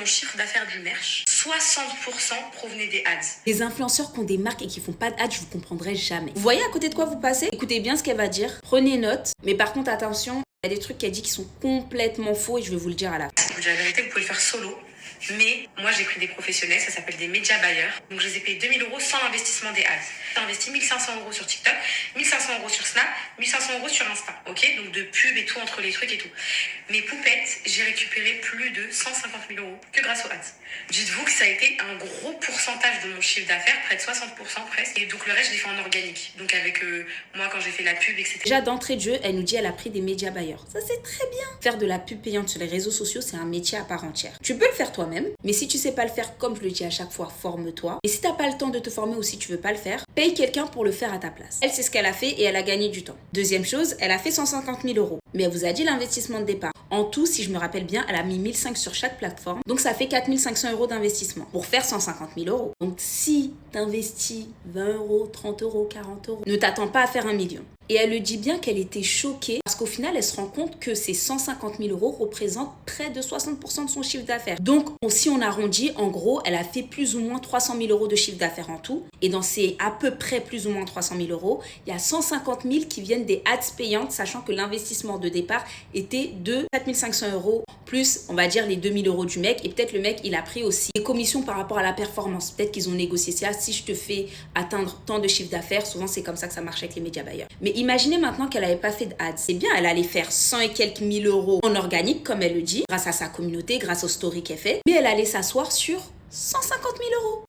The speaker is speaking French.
mon chiffre d'affaires du merch, 60% provenait des ads. Les influenceurs qui ont des marques et qui font pas d'ads, je vous comprendrai jamais. Vous voyez à côté de quoi vous passez? Écoutez bien ce qu'elle va dire, prenez note, mais par contre attention, il y a des trucs qu'elle dit qui sont complètement faux et je vais vous le dire à la fin. Je vous dis la vérité, vous pouvez le faire solo. Mais moi, j'ai pris des professionnels, ça s'appelle des média buyers. Donc, je les ai payés 2 000 € sans l'investissement des ads. J'ai investi 1 500 € sur TikTok, 1 500 € sur Snap, 1 500 € sur Insta. Ok, donc de pub et tout entre les trucs et tout. Mes poupettes, j'ai récupéré plus de 150 000 € que grâce aux ads. Dites-vous que ça a été un gros pourcentage de mon chiffre d'affaires, près de 60% presque. Et donc, le reste, je l'ai fait en organique. Donc, avec moi, quand j'ai fait la pub, etc. Déjà d'entrée de jeu, elle nous dit elle a pris des médias buyers. Ça c'est très bien. Faire de la pub payante sur les réseaux sociaux, c'est un métier à part entière. Tu peux le faire toi-même, mais si tu sais pas le faire, comme je le dis à chaque fois, forme-toi. Et si t'as pas le temps de te former ou si tu veux pas le faire, paye quelqu'un pour le faire à ta place. Elle, c'est ce qu'elle a fait et elle a gagné du temps. Deuxième chose, elle a fait 150 000 €. Mais elle vous a dit l'investissement de départ. En tout, si je me rappelle bien, elle a mis 1 500 sur chaque plateforme. Donc ça fait 4 500 € d'investissement pour faire 150 000 €. Donc si t'investis 20 €, 30 €, 40 €, ne t'attends pas à faire 1 million. Et elle le dit bien qu'elle était choquée parce qu'au final, elle se rend compte que ces 150 000 € représentent près de 60% de son chiffre d'affaires. Donc, si on arrondit, en gros, elle a fait plus ou moins 300 000 € de chiffre d'affaires en tout. Et dans ces à peu près plus ou moins 300 000 €, il y a 150 000 qui viennent des ads payantes, sachant que l'investissement de départ était de 4 500 € plus, on va dire, les 2 000 € du mec. Et peut-être le mec, il a pris aussi des commissions par rapport à la performance. Peut-être qu'ils ont négocié ça. Si je te fais atteindre tant de chiffre d'affaires, souvent c'est comme ça que ça marche avec les médias buyers. Mais imaginez maintenant qu'elle n'avait pas fait d'ads. C'est bien, elle allait faire 100 et quelques mille € en organique, comme elle le dit, grâce à sa communauté, grâce aux stories qu'elle fait. Mais elle allait s'asseoir sur 150 000 €.